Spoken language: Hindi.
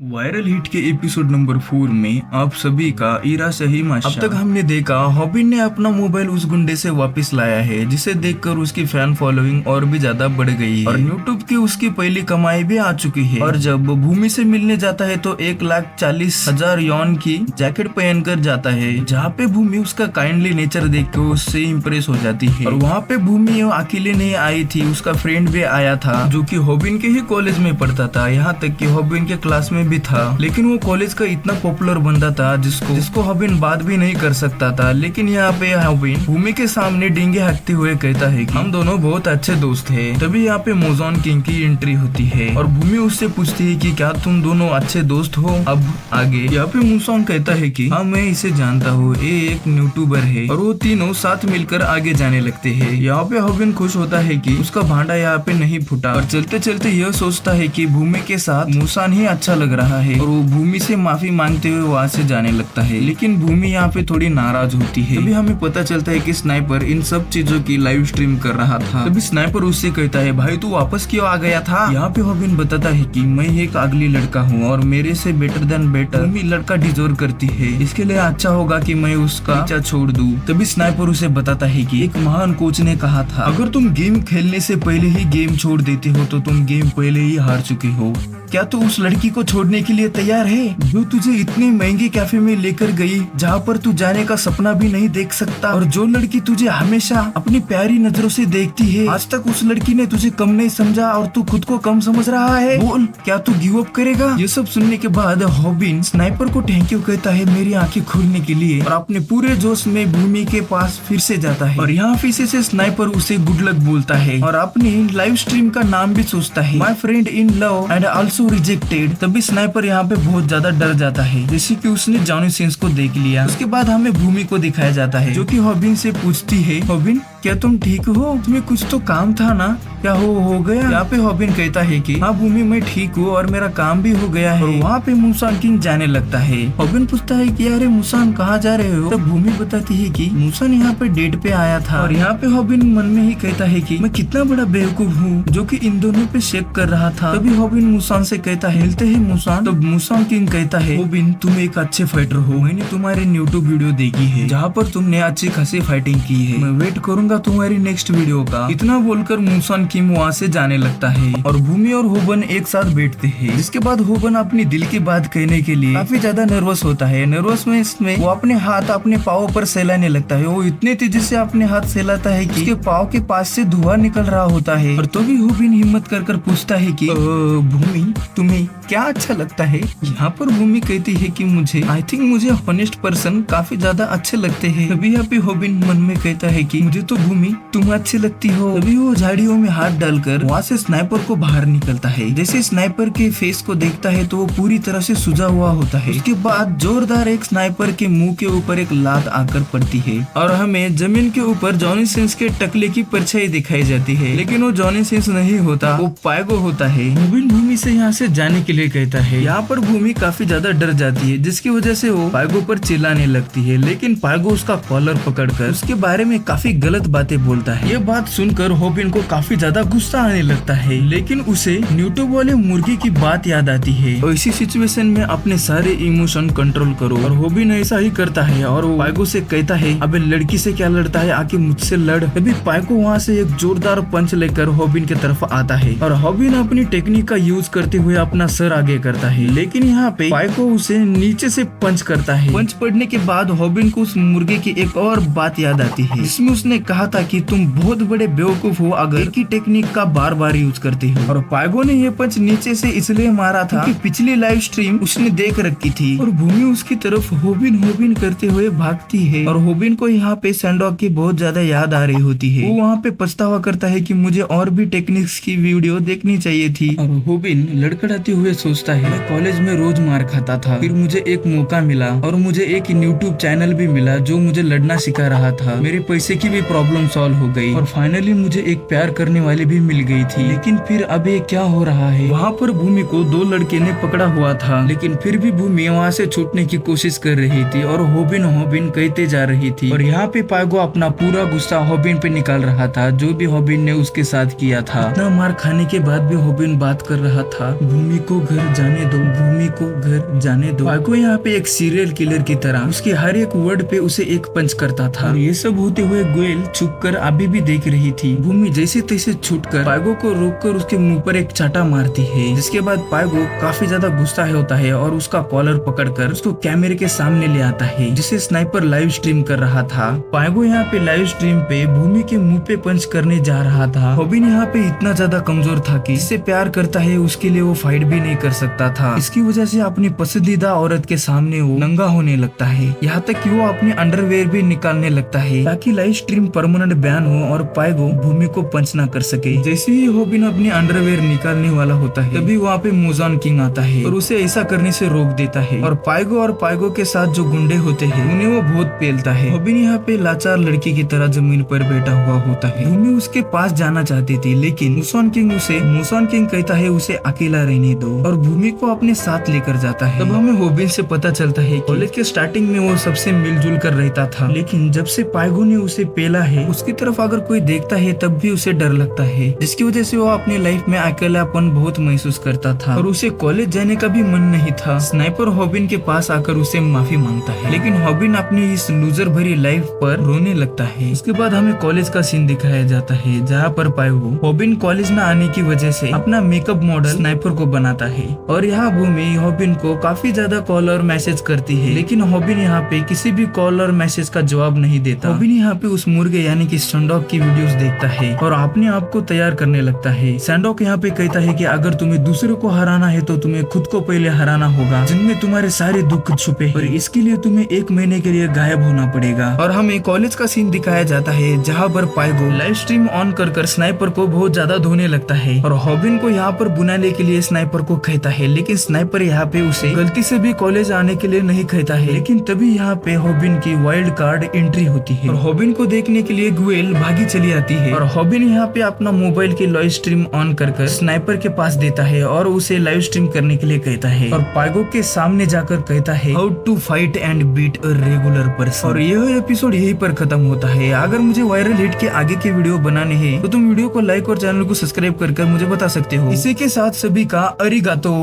वायरल हिट के एपिसोड नंबर 4 में आप सभी का ईरा सही माशा। अब तक हमने देखा हॉबिन ने अपना मोबाइल उस गुंडे से वापस लाया है, जिसे देखकर उसकी फैन फॉलोइंग और भी ज्यादा बढ़ गई है और यूट्यूब की उसकी पहली कमाई भी आ चुकी है। और जब भूमि से मिलने जाता है तो 1,40,000 यौन की जैकेट पहनकर जाता है, जहाँ पे भूमि उसका काइंडली नेचर देख के उससे इम्प्रेस हो जाती है। और वहाँ पे भूमि अकेले नहीं आई थी, उसका फ्रेंड भी आया था जो कि हॉबिन के ही कॉलेज में पढ़ता था। यहाँ तक कि हॉबिन के क्लास में भी था, लेकिन वो कॉलेज का इतना पॉपुलर बंदा था जिसको हॉबिन बात भी नहीं कर सकता था। लेकिन यहाँ पे हॉबिन भूमि के सामने डींगे हाँकते हुए कहता है कि हम दोनों बहुत अच्छे दोस्त हैं। तभी यहाँ पे मोजॉन किंग की एंट्री होती है और भूमि उससे पूछती है कि क्या तुम दोनों अच्छे दोस्त हो। अब आगे यहाँ पे मोजॉन कहता है कि हाँ मैं इसे जानता हूँ, ये एक यूट्यूबर है। और वो तीनों साथ मिलकर आगे जाने लगते हैं। यहाँ पे हॉबिन खुश होता है कि उसका भांडा यहाँ पे नहीं फूटा और चलते चलते यह सोचता है कि भूमि के साथ मोसान ही अच्छा लग रहा है और वो भूमि से माफी मांगते हुए वहाँ से जाने लगता है। लेकिन भूमि यहाँ पे थोड़ी नाराज होती है। तभी हमें पता चलता है कि स्नाइपर इन सब चीजों की लाइव स्ट्रीम कर रहा था। तभी स्नाइपर उससे कहता है भाई तू वापस क्यों आ गया था। यहाँ पे हॉबिन बताता है कि मैं एक अगली लड़का हूँ और मेरे से बेटर देन बेटर भूमि लड़का डिजर्व करती है, इसके लिए अच्छा होगा कि मैं उसका पीछा छोड़ दूं। तभी स्नाइपर उसे बताता है कि एक महान कोच ने कहा था अगर तुम गेम खेलने से पहले ही गेम छोड़ देते हो तो तुम गेम पहले ही हार चुके हो। क्या तू उस लड़की को छोड़ने के लिए तैयार है जो तुझे इतने महंगे कैफे में लेकर गई, जहाँ पर तू जाने का सपना भी नहीं देख सकता, और जो लड़की तुझे हमेशा अपनी प्यारी नजरों से देखती है, आज तक उस लड़की ने तुझे कम नहीं समझा और तू खुद को कम समझ रहा है। बोल क्या तू गिव अप करेगा। ये सब सुनने के बाद हॉबिन स्नाइपर को थैंक यू कहता है मेरी आंखें खुलने के लिए और अपने पूरे जोश में भूमि के पास फिर से जाता है। और यहाँ फिर से स्नाइपर उसे गुड लक बोलता है और अपनी लाइव स्ट्रीम का नाम भी सोचता है, my friend in love and also rejected. तभी स्नाइपर यहाँ पे बहुत ज्यादा डर जाता है, जैसे कि उसने जॉनी सिंस को देख लिया। उसके बाद हमें भूमि को दिखाया जाता है जो कि हॉबिन से पूछती है हॉबिन क्या तुम ठीक हो, तुम्हें कुछ तो काम था ना, क्या हो गया। यहाँ पे हॉबिन कहता है कि हाँ भूमि मैं ठीक हूँ और मेरा काम भी हो गया है। और वहाँ पे मुसान किंग जाने लगता है। हॉबिन पूछता है कि अरे मुसान कहाँ जा रहे हो। तब भूमि बताती है कि मुसान यहाँ पे डेट पे आया था। और यहाँ पे हॉबिन मन में ही कहता है कि मैं कितना बड़ा बेवकूफ हूँ जो कि इन दोनों पे शेक कर रहा था। तभी हॉबिन मुसान से कहता है मिलते हैं मुसान। तब मुसान किंग कहता है हॉबिन तुम एक अच्छे फाइटर हो, मैंने तुम्हारे यूट्यूब वीडियो देखी है जहाँ पर तुमने अच्छी खासी फाइटिंग की है, मैं वेट करूंगा तुम्हारी नेक्स्ट वीडियो का। इतना बोलकर मुसान किंग वहाँ से जाने लगता है और भूमि और होबन एक साथ बैठते हैं। जिसके बाद होबन अपनी दिल की बात कहने के लिए काफी ज्यादा नर्वस होता है। नर्वस में इसमें वो अपने हाथ अपने पाँव पर सहलाने लगता है। वो इतने तेजी से अपने हाथ सहलाता है कि उसके पाँव के पास से धुआं निकल रहा होता है। और तो भी होबिन हिम्मत कर पूछता है कि भूमि तुम्हें क्या अच्छा लगता है। यहाँ पर भूमि कहती है कि मुझे आई थिंक मुझे हॉनेस्ट पर्सन काफी ज्यादा अच्छे लगते हैं। तभी यहाँ पे होबिन मन में कहता है कि मुझे तो भूमि तुम अच्छी लगती हो। तभी वो झाड़ियों में हाथ डालकर वहाँ से स्नाइपर को बाहर निकलता है। जैसे स्नाइपर के फेस को देखता है तो वो पूरी तरह से सुजा हुआ होता है। उसके बाद जोरदार एक स्नाइपर के मुंह के ऊपर एक लात आकर पड़ती है और हमें जमीन के ऊपर जॉनी सिंस के टकले की परछाई दिखाई जाती है। लेकिन वो जॉनी सिंस नहीं होता, वो पायगो होता है। भूमि से यहाँ से जाने के लिए कहता है। यहाँ पर भूमि काफी ज्यादा डर जाती है, जिसकी वजह से वो पायगो पर चिल्लाने लगती है। लेकिन पायगो उसका कॉलर पकड़कर उसके बारे में काफी गलत बातें बोलता है। ये बात सुनकर हॉबिन को काफी ज्यादा गुस्सा आने लगता है, लेकिन उसे यूट्यूब वाले मुर्गी की बात याद आती है। और इसी सिचुएशन में अपने सारे इमोशन कंट्रोल करो। और हॉबिन ऐसा ही करता है और वो पायगो से कहता है अबे लड़की से क्या लड़ता है, आके मुझसे लड़। तभी पायगो वहाँ से एक जोरदार पंच लेकर हॉबिन की तरफ आता है और हॉबिन अपनी टेक्निक का यूज करते हुए अपना सर आगे करता है। लेकिन यहाँ पे पायगो उसे नीचे से पंच करता है। पंच पड़ने के बाद हॉबिन को उस मुर्गे की एक और बात याद आती है, जिसमें उसने कहा था कि तुम बहुत बड़े बेवकूफ हो अगर एक ही टेक्निक का बार बार यूज करते हो। और पायगो ने ये पंच नीचे से इसलिए मारा था क्योंकि पिछली लाइव स्ट्रीम उसने देख रखी थी। और भूमि उसकी तरफ होबिन करते हुए भागती है और होबिन को यहाँ पे सैंडॉग की बहुत ज्यादा याद आ रही होती है। वो वहाँ पे पछतावा करता है कि मुझे और भी टेक्निक्स की वीडियो देखनी चाहिए थी। और होबिन लड़खड़ाते हुए सोचता है मैं कॉलेज में रोज मार खाता था, फिर मुझे एक मौका मिला और मुझे एक यूट्यूब चैनल भी मिला जो मुझे लड़ना सिखा रहा था। मेरे पैसे की भी प्रॉब्लम प्रॉब्लम सॉल्व हो गई और फाइनली मुझे एक प्यार करने वाली भी मिल गई थी। लेकिन फिर अब ये क्या हो रहा है? वहाँ पर भूमि को दो लड़के ने पकड़ा हुआ था, लेकिन फिर भी भूमि वहाँ से छूटने की कोशिश कर रही थी और हॉबिन हॉबिन कहते जा रही थी। और यहाँ पे पाइगो अपना पूरा गुस्सा हॉबिन पे निकाल रहा था, जो भी हॉबिन ने उसके साथ किया था। इतना मार खाने के बाद भी हॉबिन बात कर रहा था, भूमि को घर जाने दो, भूमि को घर जाने दो। पाइगो यहाँ पे एक सीरियल किलर की तरह उसके हर एक वर्ड पे उसे एक पंच करता था। और ये सब होते हुए गोयल छुपकर अभी भी देख रही थी। भूमि जैसे तैसे छूटकर पाइगो को रोककर उसके मुंह पर एक चाटा मारती है, जिसके बाद पाइगो काफी ज्यादा गुस्सा होता है और उसका कॉलर पकड़कर उसको कैमरे के सामने ले आता है, जिसे स्नाइपर लाइव स्ट्रीम कर रहा था। पाइगो यहाँ पे लाइव स्ट्रीम पे भूमि के मुंह पे पंच करने जा रहा था। हॉबिन यहाँ पे इतना ज्यादा कमजोर था कि जिससे प्यार करता है उसके लिए वो फाइट भी नहीं कर सकता था। इसकी वजह से अपनी पसंदीदा औरत के सामने वो नंगा होने लगता है, यहाँ तक कि वो अपने अंडरवेयर भी निकालने लगता है ताकि लाइव स्ट्रीम परमानेंट बैन हो और पाइगो भूमि को पंच ना कर सके। जैसे ही हॉबिन अपने अंडरवेयर निकालने वाला होता है, तभी वहाँ पे मोजॉन किंग आता है और उसे ऐसा करने से रोक देता है। और पाइगो के साथ जो गुंडे होते हैं उन्हें वो बहुत पेलता है। हॉबिन यहाँ पे लाचार लड़की की तरह जमीन पर बैठा हुआ होता है। भूमि उसके पास जाना चाहती थी, लेकिन मोजॉन किंग कहता है उसे अकेला रहने दो और भूमि को अपने साथ लेकर जाता है। तब हमें हॉबिन से पता चलता है कॉलेज के स्टार्टिंग में वो सबसे मिलजुल कर रहता था, लेकिन जब से पाइगो ने उसे पेला है उसकी तरफ अगर कोई देखता है तब भी उसे डर लगता है, जिसकी वजह से वो अपनी लाइफ में अकेलापन बहुत महसूस करता था और उसे कॉलेज जाने का भी मन नहीं था। स्नाइपर हॉबिन के पास आकर उसे माफी मांगता है, लेकिन हॉबिन अपनी इस लूजर भरी लाइफ पर रोने लगता है। उसके बाद हमें कॉलेज का सीन दिखाया जाता है, जहाँ पर पाइगो हॉबिन कॉलेज न आने की वजह से अपना मेकअप मॉडल स्नाइपर को बनाता है। और यहाँ भूमि हॉबिन को काफी ज्यादा कॉल और मैसेज करती है, लेकिन हॉबिन यहाँ पे किसी भी कॉल और मैसेज का जवाब नहीं देता। हॉबिन यहाँ पे उस मुर्गे यानी कि सैंडॉक की वीडियोस देखता है और अपने आप को तैयार करने लगता है। सैंडॉक यहाँ पे कहता है कि अगर तुम्हें दूसरों को हराना है तो तुम्हें खुद को पहले हराना होगा, जिनमें तुम्हारे सारे दुख छुपे, और इसके लिए तुम्हें 1 महीने के लिए गायब होना पड़ेगा। और हमें कॉलेज का सीन दिखाया जाता है, जहाँ पर पाइगो लाइव स्ट्रीम ऑन कर स्नाइपर को बहुत ज्यादा धोने लगता है और हॉबिन को यहाँ पर बुलाने के लिए स्नाइपर को कहता है, लेकिन स्नाइपर यहाँ पे उसे गलती से भी कॉलेज आने के लिए नहीं कहता है। लेकिन तभी यहाँ पे हॉबिन की वाइल्ड कार्ड एंट्री होती है और हॉबिन को देखने के लिए ग्वेल भागी चली आती है और हॉबिन यहाँ पे अपना मोबाइल की लाइव स्ट्रीम ऑन कर स्नाइपर के पास देता है और उसे लाइव स्ट्रीम करने के लिए कहता है और पाइगो के सामने जाकर कहता है how to fight and beat a regular person. और यह एपिसोड यहीं पर खत्म होता है। अगर मुझे वायरल हिट के आगे के वीडियो बनाने हैं तो तुम वीडियो को लाइक और चैनल को सब्सक्राइब कर मुझे बता सकते हो। इसी के साथ सभी का अरिगातो।